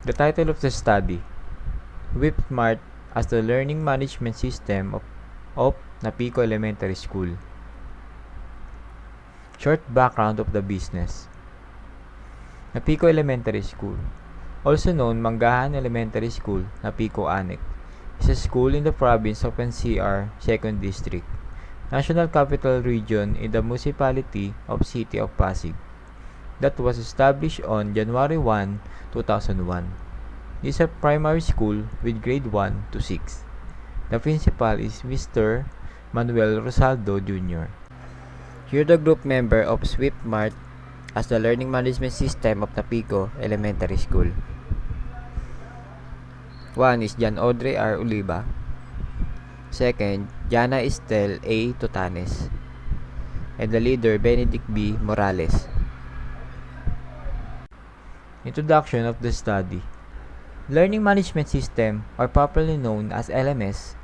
The title of the study, Whip Smart as the Learning Management System of Napico Elementary School. Short background of the business. Napico Elementary School, also known Manggahan Elementary School, Napico Annex, is a school in the province of NCR, 2nd District, National Capital Region in the municipality of City of Pasig, that was established on January 1, 2001. It is a primary school with grade 1 to 6. The principal is Mr. Manuel Rosaldo Jr. Here the group member of SwiftMart as the learning management system of Napico Elementary School. 1 is Jan Audrey R. Oliva. 2nd, Jana Estel A. Totanes. And the leader, Benedict B. Morales. Introduction of the study. Learning Management System, or popularly known as LMS,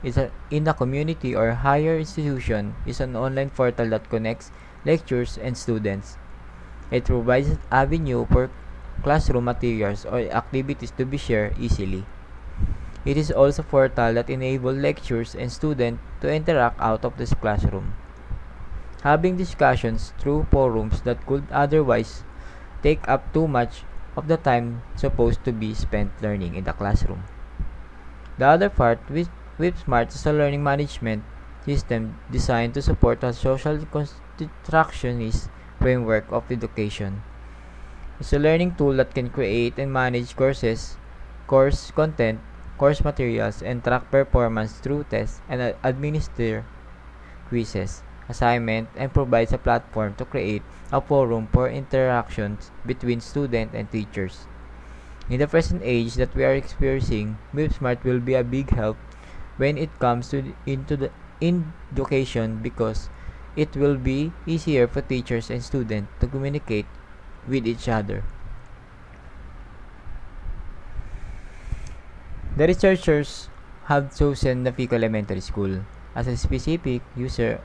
in a community or higher institution is an online portal that connects lecturers and students. It provides an avenue for classroom materials or activities to be shared easily. It is also a portal that enables lecturers and students to interact out of this classroom, having discussions through forums that could otherwise take up too much of the time supposed to be spent learning in the classroom. The other part, WhipSmart, is a learning management system designed to support a social constructionist framework of education. It's a learning tool that can create and manage courses, course content, course materials, and track performance through tests and administer quizzes, assignment, and provides a platform to create a forum for interactions between students and teachers. In the present age that we are experiencing, WhipSmart will be a big help when it comes to education because it will be easier for teachers and students to communicate with each other. The researchers have chosen Napico Elementary School as a specific user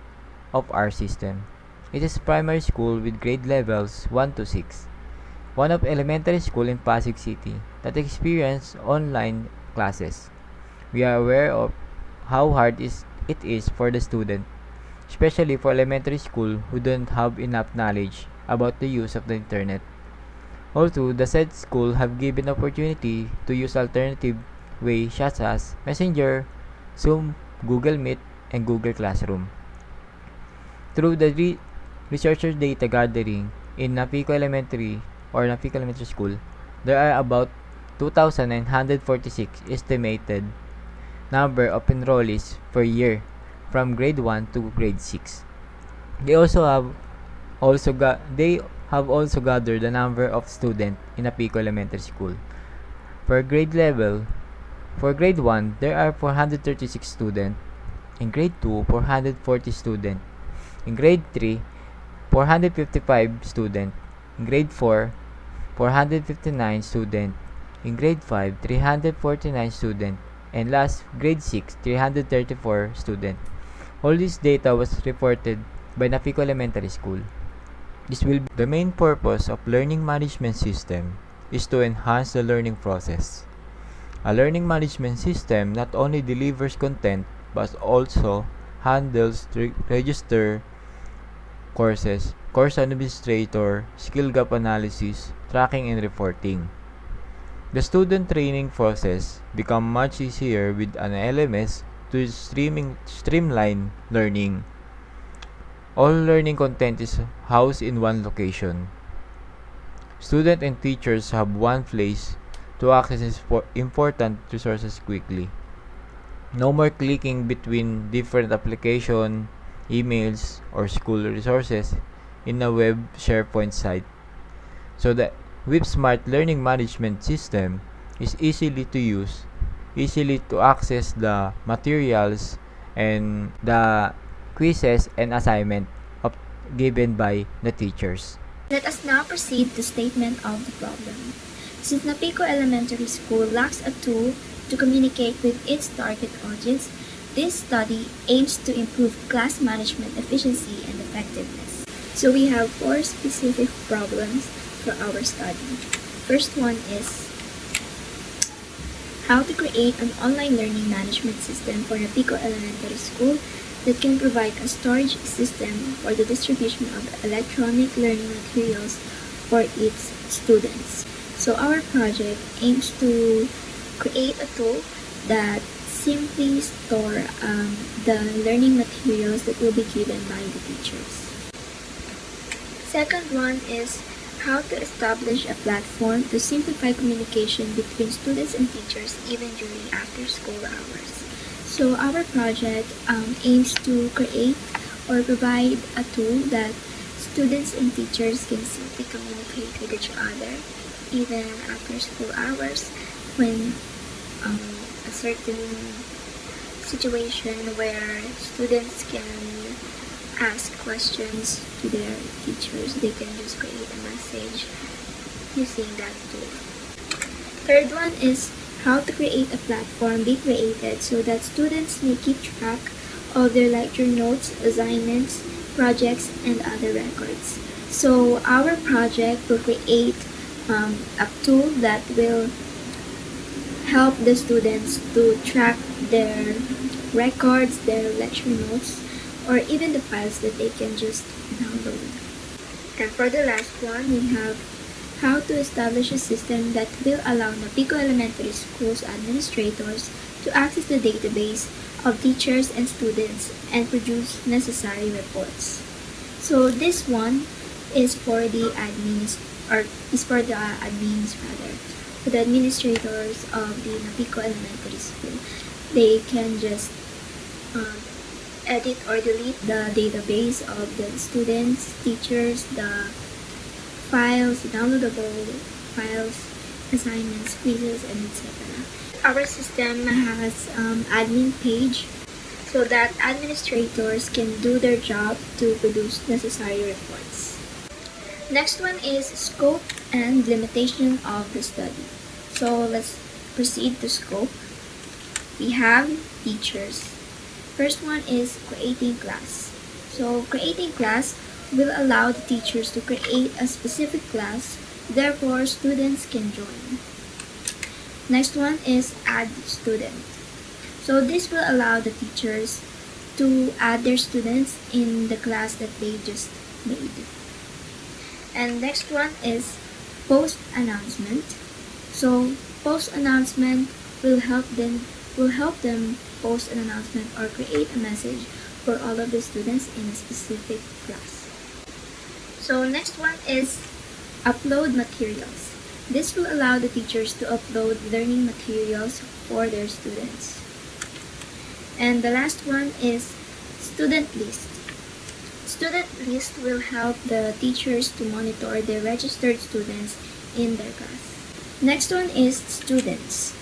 of our system. It is a primary school with grade levels 1 to 6, one of elementary school in Pasig City that experience online classes. We are aware of how hard it is for the student, especially for elementary school who don't have enough knowledge about the use of the internet. Although the said school have given opportunity to use alternative ways such as Messenger, Zoom, Google Meet, and Google Classroom. Through the researcher data gathering in Napico Elementary School, there are about 2,946 estimated number of enrollees per year from grade 1 to grade 6. They have also gathered the number of students in Napico Elementary School. For grade 1, there are 436 students. In grade 2, 440 students. In grade 3, 455 students. In grade 4, 459 students. In grade 5, 349 students. And last, grade 6, 334 students. All this data was reported by Napico Elementary School. This will be the main purpose of learning management system is to enhance the learning process. A learning management system not only delivers content but also handles register courses, course administrator, skill gap analysis, tracking and reporting. The student training process becomes much easier with an LMS to streamline learning. All learning content is housed in one location. Students and teachers have one place to access important resources quickly. No more clicking between different applications, emails, or school resources in a web SharePoint site. So the WhipSmart learning management system is easily to use, easily to access the materials and the quizzes and assignment given by the teachers. Let us now proceed to statement of the problem. Since Napico Elementary School lacks a tool to communicate with its target audience, this study aims to improve class management efficiency and effectiveness. So we have 4 specific problems for our study. First one is how to create an online learning management system for Napico Elementary School that can provide a storage system for the distribution of electronic learning materials for its students. So our project aims to create a tool that simply store the learning materials that will be given by the teachers. Second one is how to establish a platform to simplify communication between students and teachers even during after-school hours. So our project aims to create or provide a tool that students and teachers can simply communicate with each other even after school hours when a certain situation where students can ask questions to their teachers, they can just create a message using that tool. Third one is how to create a platform be created so that students may keep track of their lecture notes, assignments, projects, and other records. So our project will create a tool that will help the students to track their records, their lecture notes, or even the files that they can just download. And for the last one, we have how to establish a system that will allow Napico Elementary School's administrators to access the database of teachers and students and produce necessary reports. So this one is for the admins for the administrators of the Napico Elementary School. They can just edit or delete the database of the students, teachers, the files, downloadable files, assignments, quizzes, and etc. Our system has admin page so that administrators can do their job to produce necessary reports. Next one is scope and limitation of the study. So let's proceed to scope. We have teachers. First one is creating class. So creating class will allow the teachers to create a specific class, therefore students can join. Next one is add student. So this will allow the teachers to add their students in the class that they just made. And next one is post announcement. So post announcement will help them post an announcement or create a message for all of the students in a specific class. So next one is upload materials. This will allow the teachers to upload learning materials for their students. And the last one is student list. Student list will help the teachers to monitor the registered students in their class. Next one is students.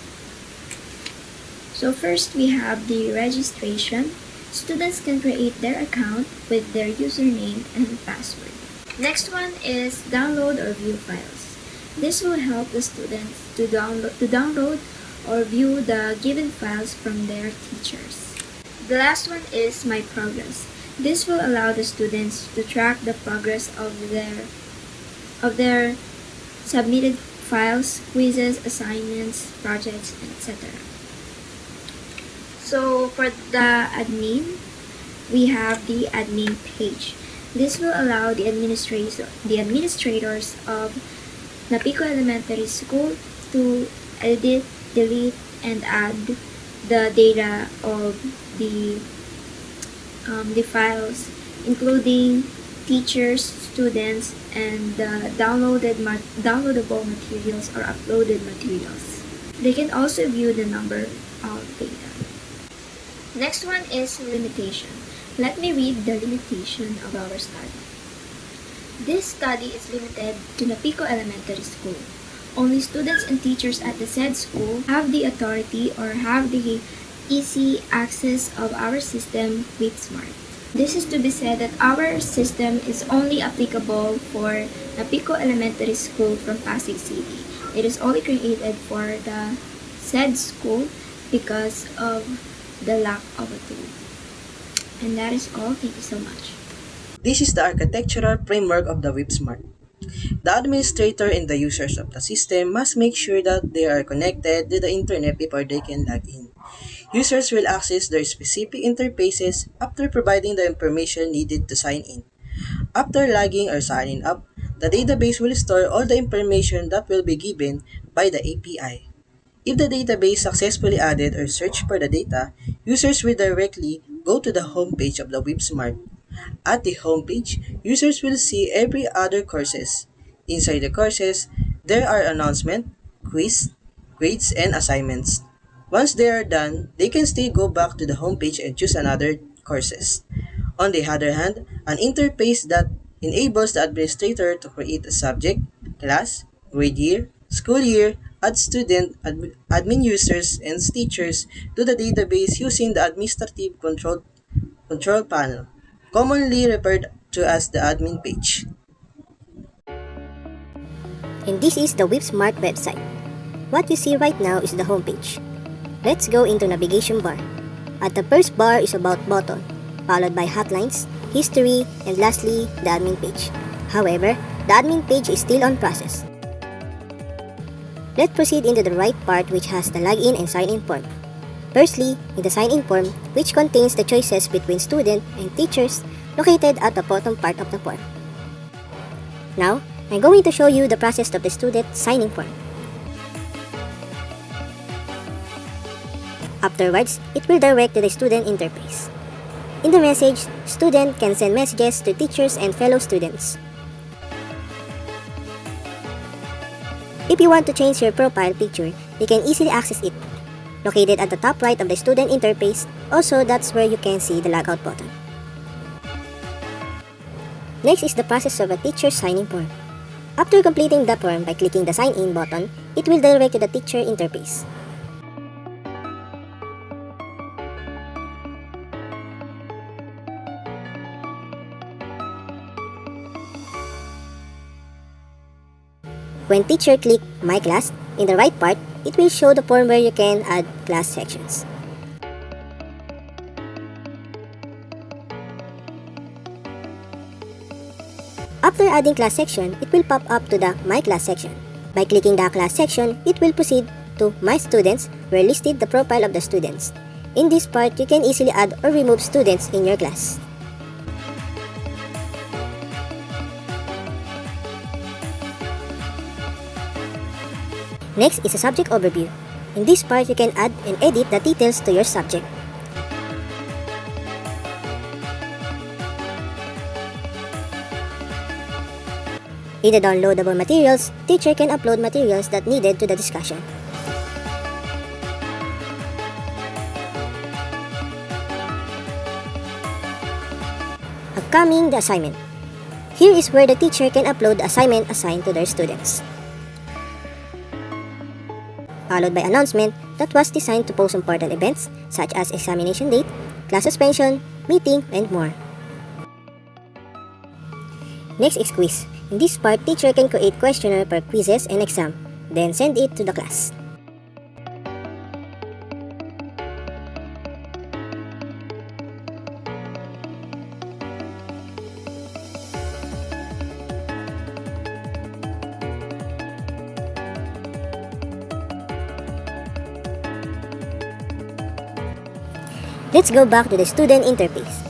So first we have the registration. Students can create their account with their username and password. Next one is download or view files. This will help the students to download or view the given files from their teachers. The last one is my progress. This will allow the students to track the progress of their submitted files, quizzes, assignments, projects, etc. So for the admin, we have the admin page. This will allow the administrators of Napico Elementary School to edit, delete, and add the data of the files, including teachers, students, and the downloadable materials or uploaded materials. They can also view the number of data. Next one is limitation. Let me read the limitation of our study. This study is limited to Napico Elementary School. Only students and teachers at the said school have the authority or have the easy access of our system with Smart. This is to be said that our system is only applicable for Napico Elementary School from Pasig City. It is only created for the said school because of the lack of a tool. And that is all. Thank you so much. This is the architectural framework of the WebSmart. The administrator and the users of the system must make sure that they are connected to the internet before they can log in. Users will access their specific interfaces after providing the information needed to sign in. After logging or signing up, the database will store all the information that will be given by the API. If the database successfully added or searched for the data, users will directly go to the homepage of the WebSmart. At the homepage, users will see every other courses. Inside the courses, there are announcements, quiz, grades, and assignments. Once they are done, they can still go back to the homepage and choose another courses. On the other hand, an interface that enables the administrator to create a subject, class, grade year, school year, add student, admin users, and teachers to the database using the administrative control panel, commonly referred to as the admin page. And this is the WebSmart website. What you see right now is the homepage. Let's go into navigation bar. At the first bar is about button, followed by hotlines, history, and lastly, the admin page. However, the admin page is still on process. Let's proceed into the right part, which has the login and sign-in form. Firstly, in the sign-in form, which contains the choices between student and teachers located at the bottom part of the form. Now, I'm going to show you the process of the student signing form. Afterwards, it will direct to the student interface. In the message, student can send messages to teachers and fellow students. If you want to change your profile picture, you can easily access it. Located at the top right of the student interface, also that's where you can see the logout button. Next is the process of a teacher signing form. After completing the form by clicking the sign in button, it will direct to the teacher interface. When teacher click My Class, in the right part, it will show the form where you can add class sections. After adding class section, it will pop up to the My Class section. By clicking the class section, it will proceed to My Students, where listed the profile of the students. In this part, you can easily add or remove students in your class. Next is a subject overview. In this part, you can add and edit the details to your subject. In the downloadable materials, teacher can upload materials that needed to the discussion. Upcoming the assignment. Here is where the teacher can upload the assignment assigned to their students. Followed by announcement that was designed to post important events such as examination date, class suspension, meeting, and more. Next is quiz. In this part, teacher can create questionnaire per quizzes and exam, then send it to the class. Let's go back to the student interface.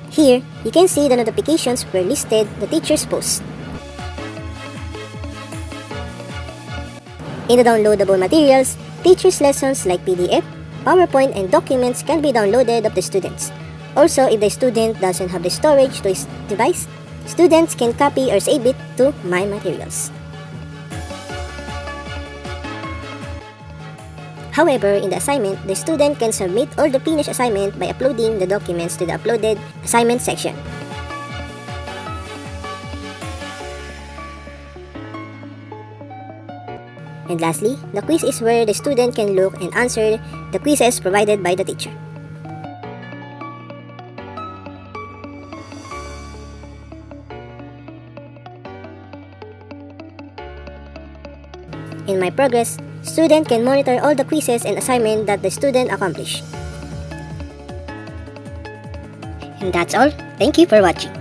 Here, you can see the notifications where listed the teacher's post. In the downloadable materials, teacher's lessons like PDF, PowerPoint, and documents can be downloaded of the students. Also, if the student doesn't have the storage to his device, students can copy or save it to My Materials. However, in the assignment, the student can submit all the finished assignment by uploading the documents to the uploaded assignment section. And lastly, the quiz is where the student can look and answer the quizzes provided by the teacher. In My Progress, student can monitor all the quizzes and assignment that the student accomplished. And that's all. Thank you for watching.